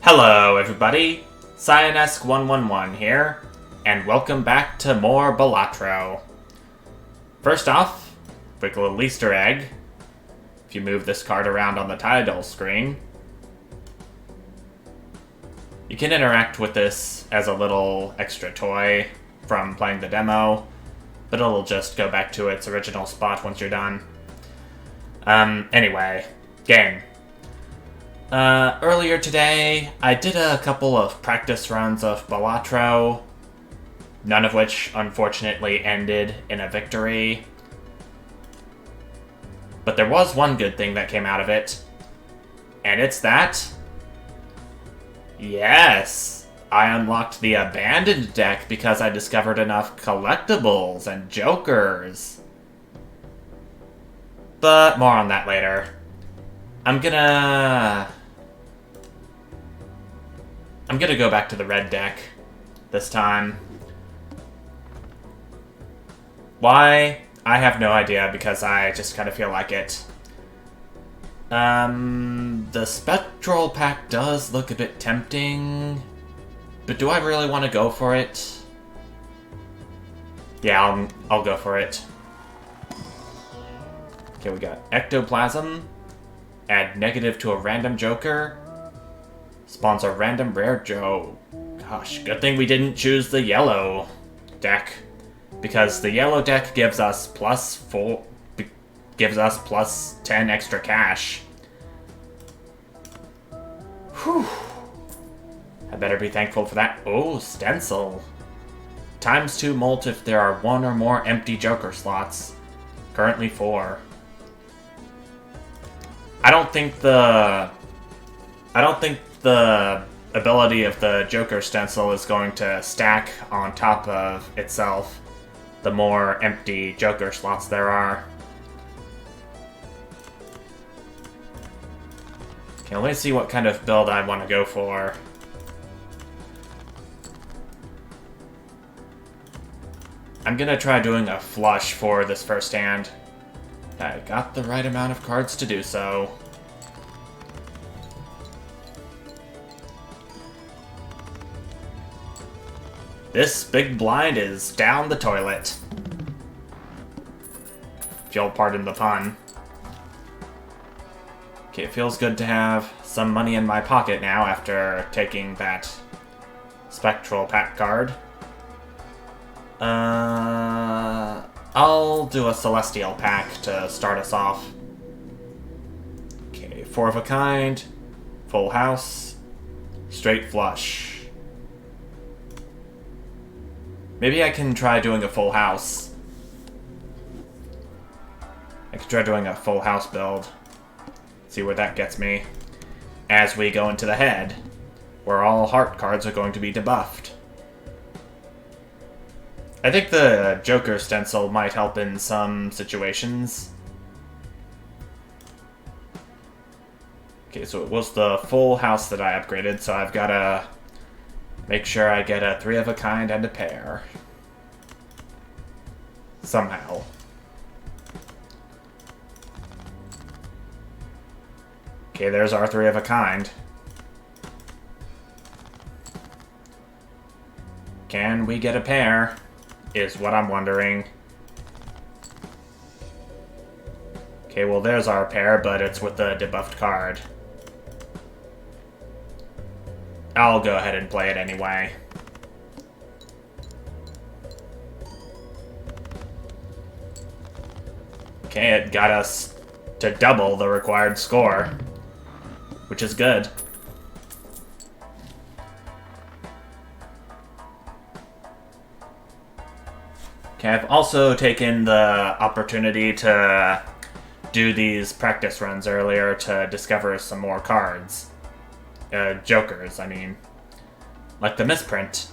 Hello everybody, Cyanesque111 here, and welcome back to more Balatro. First off, quick little Easter egg. If you move this card around on the title screen, you can interact with this as a little extra toy from playing the demo, but it'll just go back to its original spot once you're done. Anyway, game. Earlier today, I did a couple of practice runs of Balatro, none of which, unfortunately, ended in a victory. But there was one good thing that came out of it, and it's that... Yes! I unlocked the Abandoned deck because I discovered enough collectibles and jokers. But more on that later. I'm gonna go back to the red deck this time. Why? I have no idea, because I just kind of feel like it. The Spectral pack does look a bit tempting, but do I really want to go for it? Yeah, I'll go for it. Okay, we got Ectoplasm. Add negative to a random joker. Spawns a random rare Joe. Gosh, good thing we didn't choose the yellow deck, because the yellow deck gives us plus 10 extra cash. Whew. I better be thankful for that. Oh, stencil. ×2 molt if there are 1 or more empty joker slots. Currently 4. I don't think the ability of the Joker stencil is going to stack on top of itself the more empty Joker slots there are. Okay, let me see what kind of build I want to go for. I'm gonna try doing a flush for this first hand. I got the right amount of cards to do so. This big blind is down the toilet. If you'll pardon the pun. Okay, it feels good to have some money in my pocket now after taking that Spectral pack card. I'll do a Celestial pack to start us off. Okay, 4 of a kind, full house, straight flush. Maybe I can try doing a full house. I could try doing a full house build. See where that gets me. As we go into the head, where all heart cards are going to be debuffed. I think the Joker stencil might help in some situations. Okay, so it was the full house that I upgraded, so I've got to make sure I get a 3 of a kind and a pair. Somehow. Okay, there's our 3 of a kind. Can we get a pair? Is what I'm wondering. Okay, well there's our pair, but it's with the debuffed card. I'll go ahead and play it anyway. Okay, it got us to double the required score, which is good. Okay, I've also taken the opportunity to do these practice runs earlier to discover some more cards. Jokers, I mean. Like the misprint,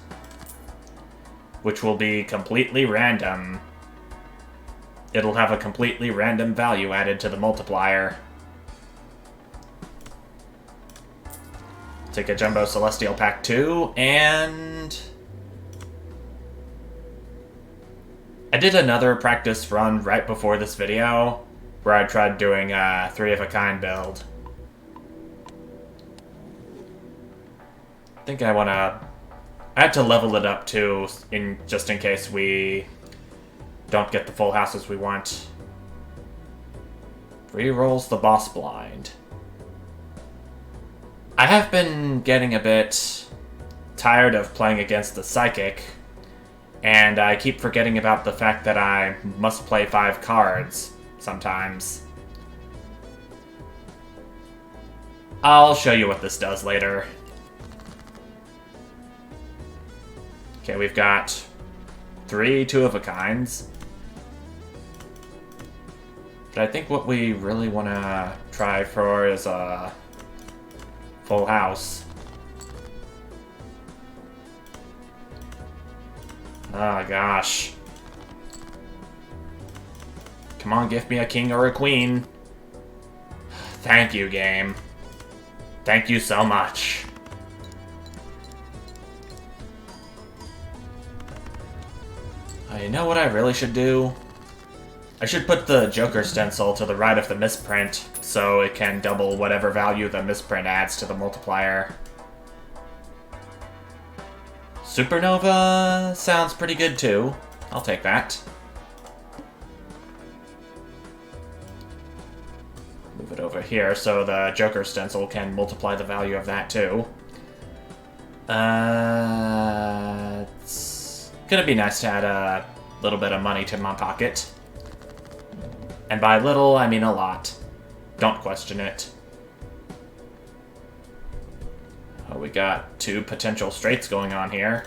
which will be completely random. It'll have a completely random value added to the multiplier. Take a Jimbo Celestial Pack 2, and... I did another practice run right before this video, where I tried doing a 3 of a kind build. think I want to... I have to level it up too, just in case we don't get the full houses we want. Rerolls the boss blind. I have been getting a bit tired of playing against the psychic, and I keep forgetting about the fact that I must play 5 cards sometimes. I'll show you what this does later. Okay, we've got 3 two-of-a-kinds. But I think what we really want to try for is a full house. Oh gosh. Come on, give me a king or a queen. Thank you, game. Thank you so much. You know what I really should do? I should put the Joker stencil to the right of the misprint, so it can double whatever value the misprint adds to the multiplier. Supernova sounds pretty good too. I'll take that. Move it over here so the Joker stencil can multiply the value of that too. It's gonna be nice to add a little bit of money to my pocket. And by little, I mean a lot. Don't question it. Oh, we got 2 potential straights going on here.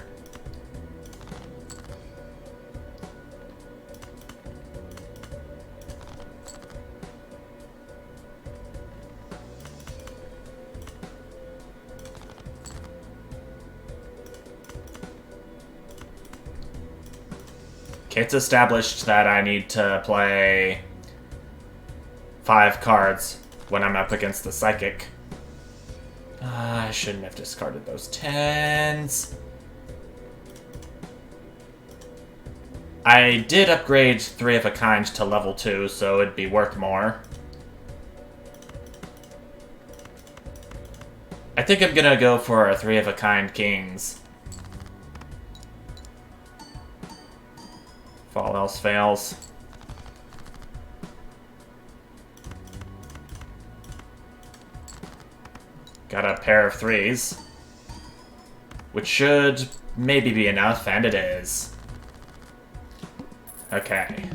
Okay, it's established that I need to play 5 cards when I'm up against the psychic. I shouldn't have discarded those 10s. I did upgrade 3 of a kind to level 2, so it'd be worth more. I think I'm gonna go for a 3 of a kind kings. If all else fails. Got a pair of 3s. Which should maybe be enough, and it is. Okay.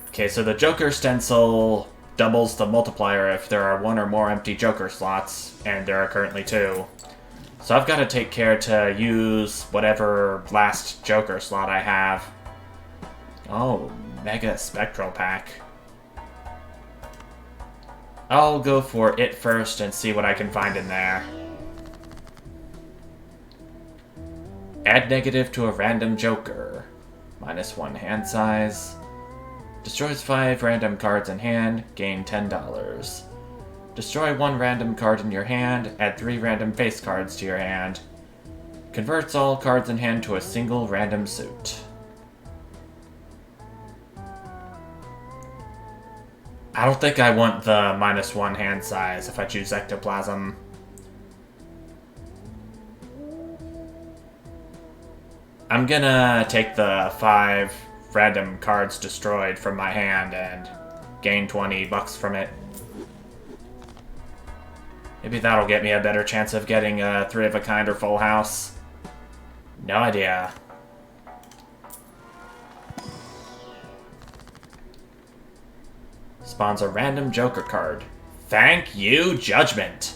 Okay, so the Joker stencil doubles the multiplier if there are 1 or more empty Joker slots, and there are currently 2. So I've got to take care to use whatever last Joker slot I have. Oh, Mega Spectral Pack. I'll go for it first and see what I can find in there. Add negative to a random Joker. -1 hand size. Destroys 5 random cards in hand, gain $10. Destroy 1 random card in your hand, add 3 random face cards to your hand. Converts all cards in hand to a single random suit. I don't think I want the -1 hand size if I choose Ectoplasm. I'm gonna take the 5 random cards destroyed from my hand and gain $20 from it. Maybe that'll get me a better chance of getting a 3 of a kind or full house. No idea. Spawns a random Joker card. Thank you, Judgment!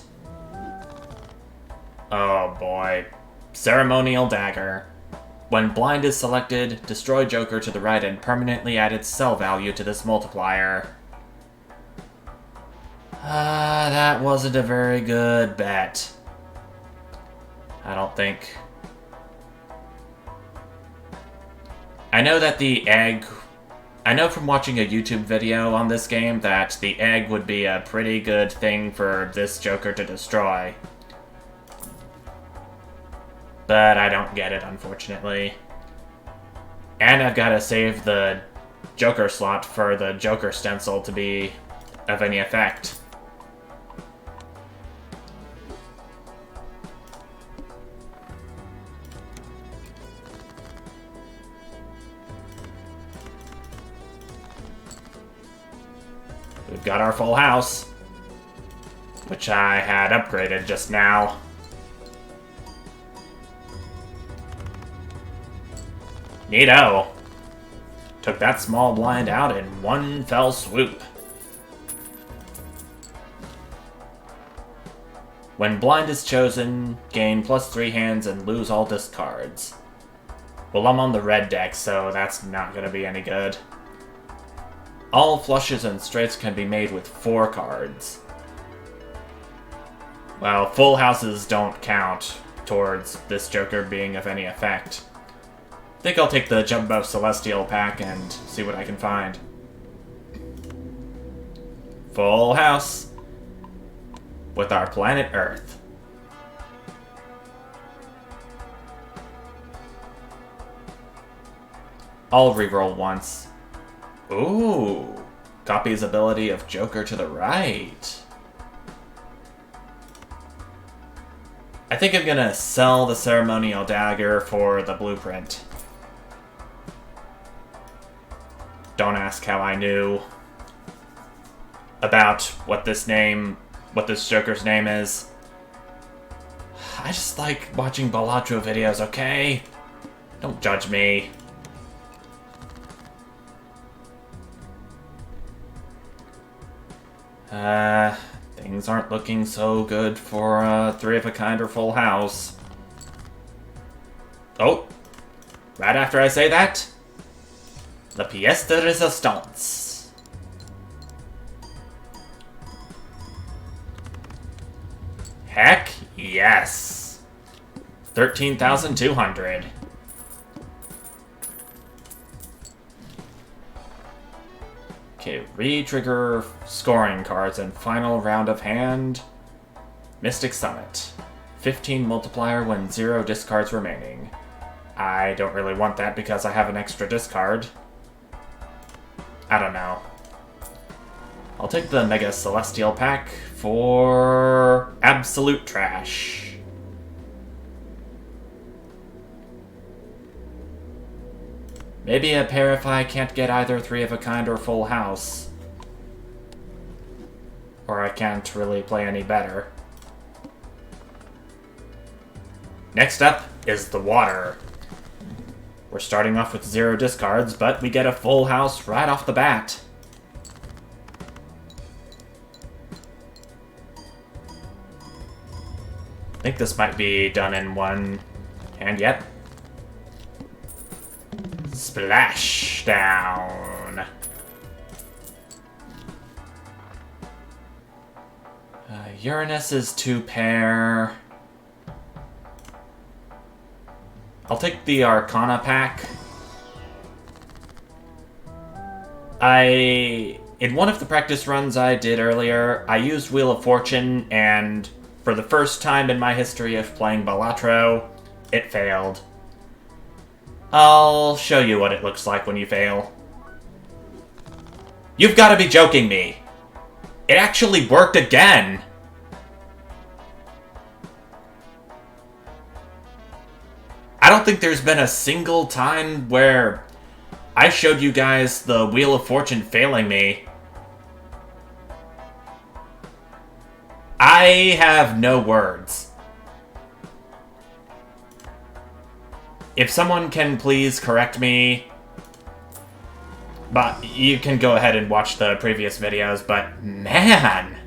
Oh boy. Ceremonial Dagger. When blind is selected, destroy Joker to the right and permanently add its cell value to this multiplier. That wasn't a very good bet. I don't think. I know that the egg... I know from watching a YouTube video on this game that the egg would be a pretty good thing for this Joker to destroy. But I don't get it, unfortunately. And I've got to save the Joker slot for the Joker stencil to be of any effect. we've got our full house, which I had upgraded just now. Neato. Took that small blind out in one fell swoop. When blind is chosen, gain +3 hands and lose all discards. Well, I'm on the red deck, so that's not going to be any good. All flushes and straights can be made with 4 cards. Well, full houses don't count towards this Joker being of any effect. I think I'll take the Jimbo Celestial pack and see what I can find. Full house. With our planet Earth. I'll reroll once. Ooh. Copies ability of Joker to the right. I think I'm gonna sell the Ceremonial Dagger for the blueprint. Don't ask how I knew about what this Joker's name is. I just like watching Balatro videos, okay? Don't judge me. Things aren't looking so good for a 3 of a kind or full house. Oh, right after I say that, the pièce de résistance. Heck yes. 13,200. Okay, re-trigger scoring cards and final round of hand. Mystic Summit. 15 multiplier when 0 discards remaining. I don't really want that because I have an extra discard. I don't know. I'll take the Mega Celestial pack for absolute trash. Maybe a pair if I can't get either 3 of a kind or full house. Or I can't really play any better. Next up is the water. We're starting off with 0 discards, but we get a full house right off the bat. I think this might be done in one hand yet. Splash down. Uranus is 2 pair. I'll take the Arcana pack. In one of the practice runs I did earlier, I used Wheel of Fortune, and for the first time in my history of playing Balatro, it failed. I'll show you what it looks like when you fail. You've got to be joking me. It actually worked again. I don't think there's been a single time where I showed you guys the Wheel of Fortune failing me. I have no words. If someone can please correct me, but you can go ahead and watch the previous videos, but man,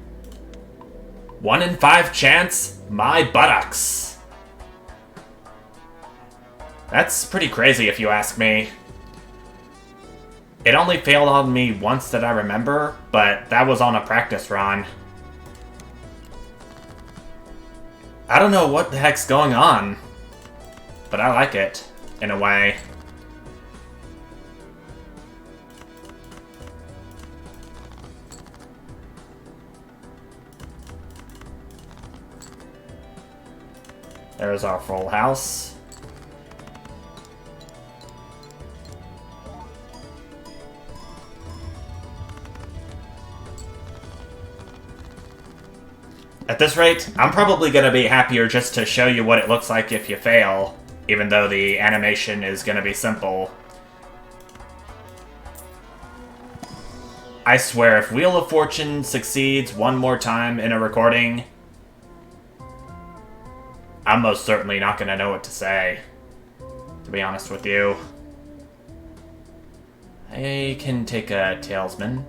1 in 5 chance, my buttocks. That's pretty crazy if you ask me. It only failed on me once that I remember, but that was on a practice run. I don't know what the heck's going on, but I like it, in a way. There's our full house. At this rate, I'm probably going to be happier just to show you what it looks like if you fail, even though the animation is going to be simple. I swear, if Wheel of Fortune succeeds one more time in a recording, I'm most certainly not going to know what to say, to be honest with you. I can take a Talesman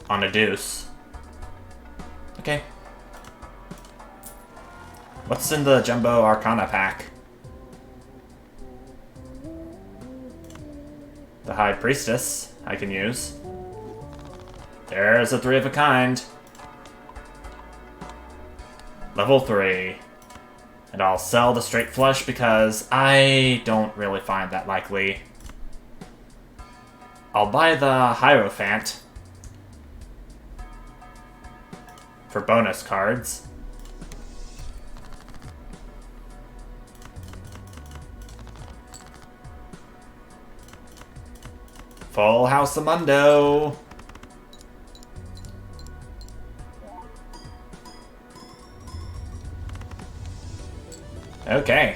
on a deuce. Okay. What's in the Jimbo Arcana pack? The High Priestess I can use. There's a 3 of a kind. Level 3. And I'll sell the Straight Flush because I don't really find that likely. I'll buy the Hierophant for bonus cards. Full House Amundo. Okay.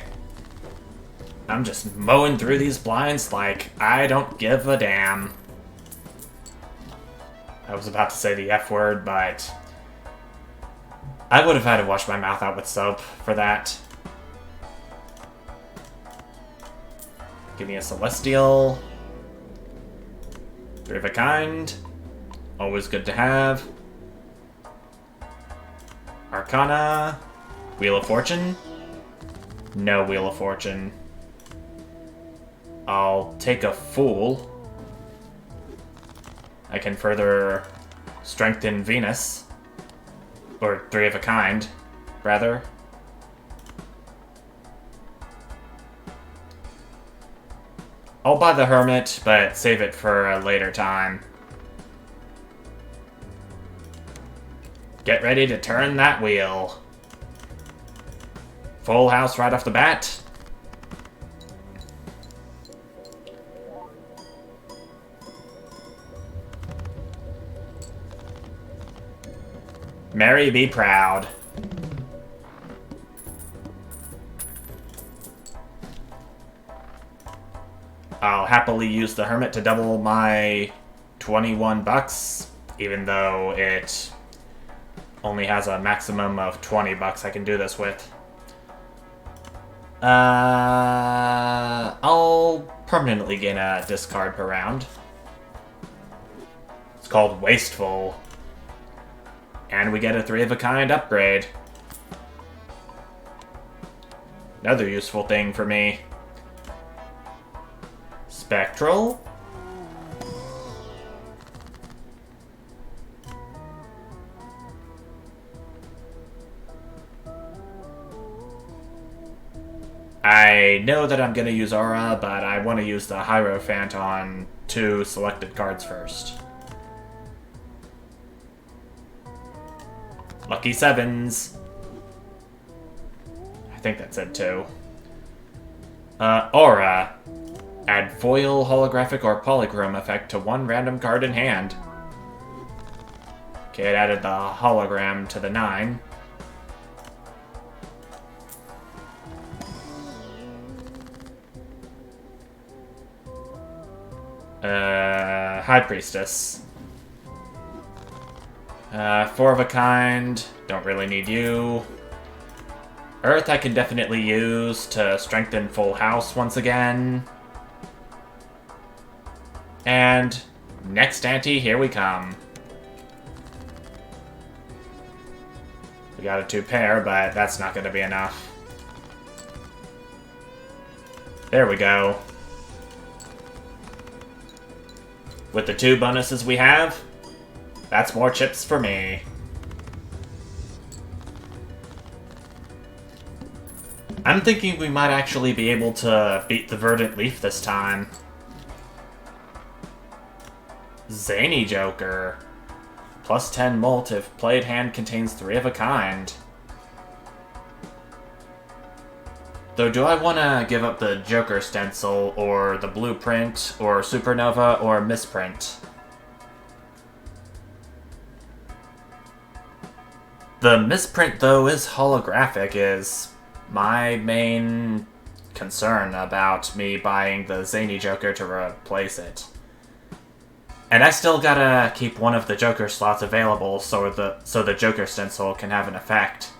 I'm just mowing through these blinds like I don't give a damn. I was about to say the F word, but I would have had to wash my mouth out with soap for that. Give me a Celestial. 3 of a kind. Always good to have. Arcana. Wheel of Fortune. No Wheel of Fortune. I'll take a Fool. I can further strengthen Venus. Or 3 of a kind, rather. I'll buy the Hermit, but save it for a later time. Get ready to turn that wheel. Full house right off the bat. Mary be proud. I'll happily use the Hermit to double my 21 bucks, even though it only has a maximum of 20 bucks I can do this with. I'll permanently gain a discard per round. It's called Wasteful. And we get a 3 of a kind upgrade. Another useful thing for me. Spectral. I know that I'm going to use Aura, but I want to use the Hierophant on 2 selected cards first. Lucky 7s. I think that said 2. Aura. Add foil, holographic, or polychrome effect to 1 random card in hand. Okay, it added the hologram to the 9. High Priestess. 4 of a kind. Don't really need you. Earth I can definitely use to strengthen Full House once again. And next ante, here we come. We got a 2 pair, but that's not going to be enough. There we go. With the 2 bonuses we have, that's more chips for me. I'm thinking we might actually be able to beat the Verdant Leaf this time. Zany Joker. Plus 10 mult if played hand contains 3 of a kind. Though, do I want to give up the Joker stencil, or the blueprint, or Supernova, or Misprint? The Misprint, though, is holographic, is my main concern about me buying the Zany Joker to replace it. And I still gotta keep one of the Joker slots available so the Joker stencil can have an effect.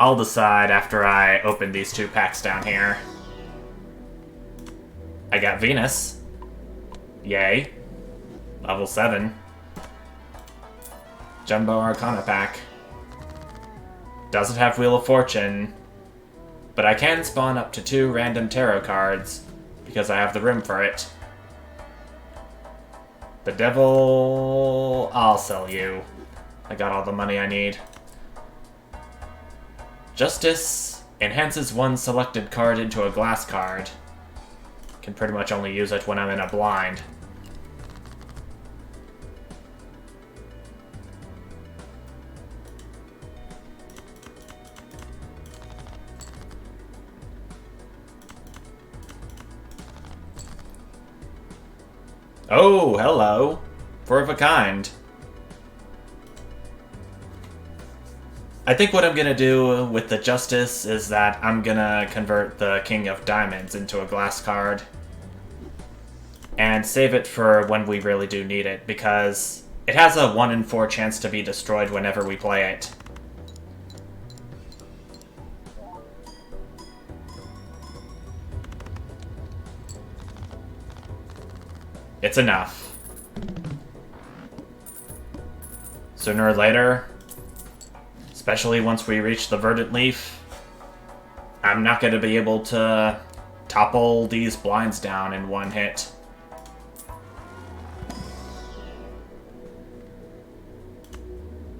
I'll decide after I open these 2 packs down here. I got Venus. Yay. Level 7. Jimbo Arcana pack. Doesn't have Wheel of Fortune, but I can spawn up to 2 random tarot cards because I have the room for it. The Devil... I'll sell you. I got all the money I need. Justice enhances one selected card into a glass card. Can pretty much only use it when I'm in a blind. Oh, hello. 4 of a kind. I think what I'm gonna do with the Justice is that I'm gonna convert the King of Diamonds into a glass card and save it for when we really do need it, because it has a 1 in 4 chance to be destroyed whenever we play it. It's enough. Sooner or later, especially once we reach the Verdant Leaf, I'm not going to be able to topple these blinds down in one hit.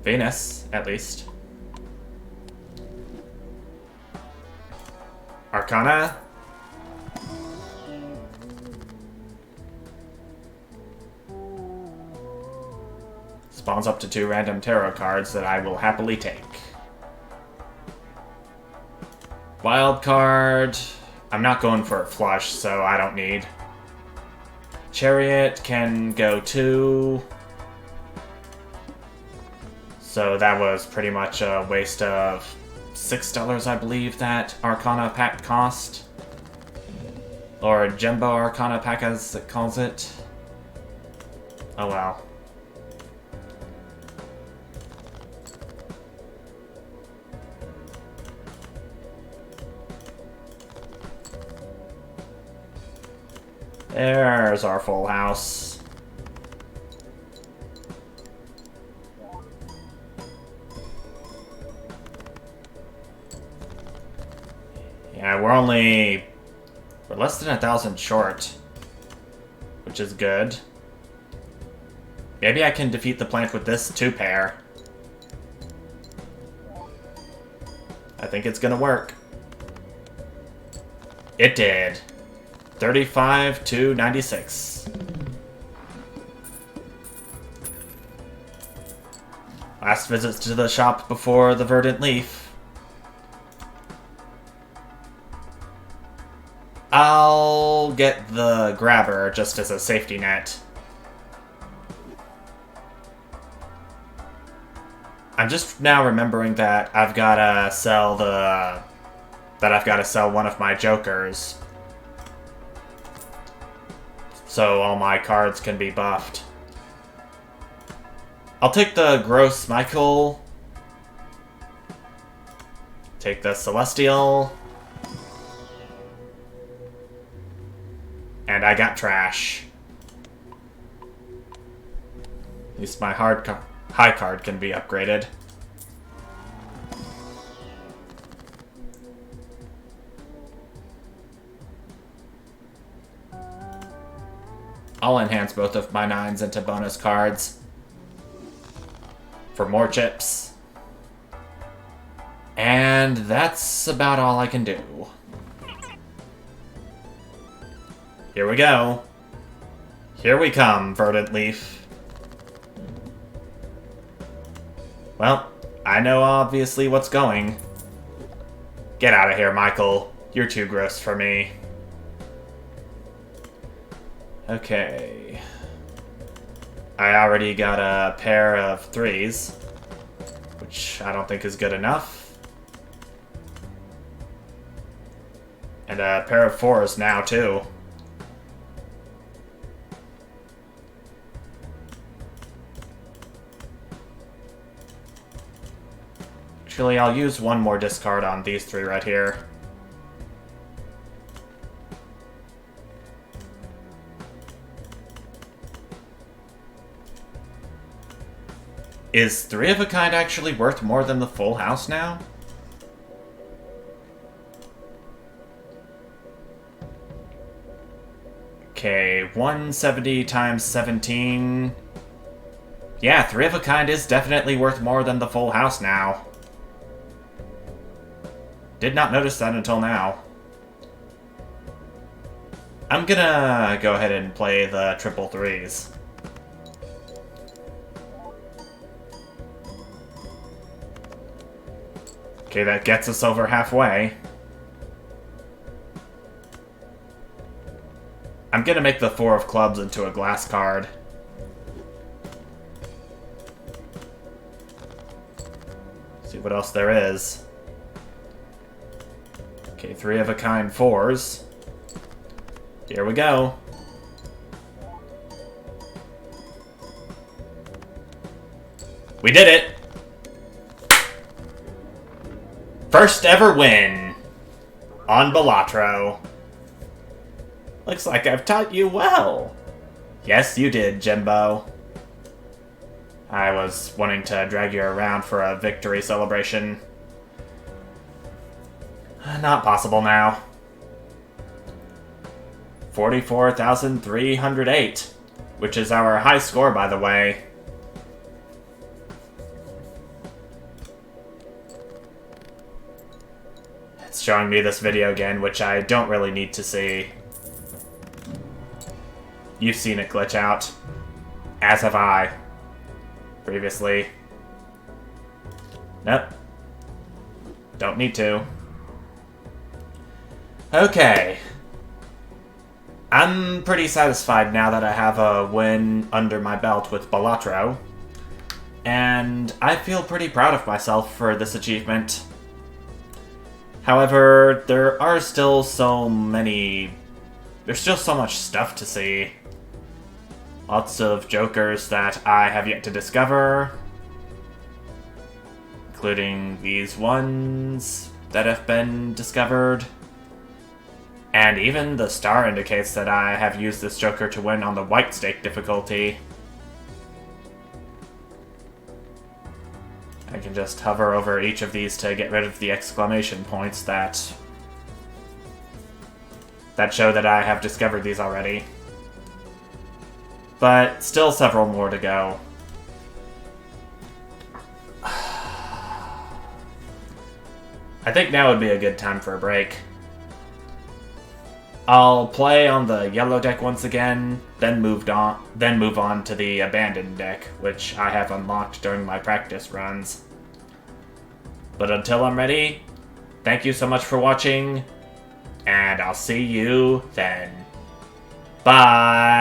Venus, at least. Arcana. Spawns up to 2 random tarot cards that I will happily take. Wild card. I'm not going for a flush, so I don't need. Chariot can go 2. So that was pretty much a waste of $6, I believe, that Arcana pack cost. Or Jimbo Arcana pack, as it calls it. Oh well. There's our full house. Yeah, we're less than 1,000 short, which is good. Maybe I can defeat the plant with this 2-pair. I think it's gonna work. It did. 35 to 96. Last visits to the shop before the Verdant Leaf. I'll get the grabber just as a safety net. I'm just now remembering that I've gotta sell one of my jokers, so all my cards can be buffed. I'll take the Gross Michael. Take the Celestial. And I got trash. At least my high card can be upgraded. I'll enhance both of my 9s into bonus cards for more chips. And that's about all I can do. Here we go. Here we come, Verdant Leaf. Well, I know obviously what's going. Get out of here, Michael. You're too gross for me. Okay. I already got a pair of 3s, which I don't think is good enough. And a pair of 4s now, too. Actually, I'll use one more discard on these 3 right here. Is 3 of a kind actually worth more than the full house now? Okay, 170 times 17. Yeah, 3 of a kind is definitely worth more than the full house now. Did not notice that until now. I'm gonna go ahead and play the triple 3s. Okay, that gets us over halfway. I'm gonna make the 4 of clubs into a glass card. See what else there is. Okay, 3 of a kind 4s. Here we go. We did it! First ever win on Balatro. Looks like I've taught you well. Yes, you did, Jimbo. I was wanting to drag you around for a victory celebration. Not possible now. 44,308, which is our high score, by the way. It's showing me this video again, which I don't really need to see. You've seen it glitch out, as have I, previously. Nope. Don't need to. Okay. I'm pretty satisfied now that I have a win under my belt with Balatro. And I feel pretty proud of myself for this achievement. However, there are still so many... There's still so much stuff to see. Lots of jokers that I have yet to discover. Including these ones that have been discovered. And even the star indicates that I have used this joker to win on the white stake difficulty. I can just hover over each of these to get rid of the exclamation points that show that I have discovered these already. But still several more to go. I think now would be a good time for a break. I'll play on the yellow deck once again, then move on to the abandoned deck, which I have unlocked during my practice runs. But until I'm ready, thank you so much for watching, and I'll see you then. Bye!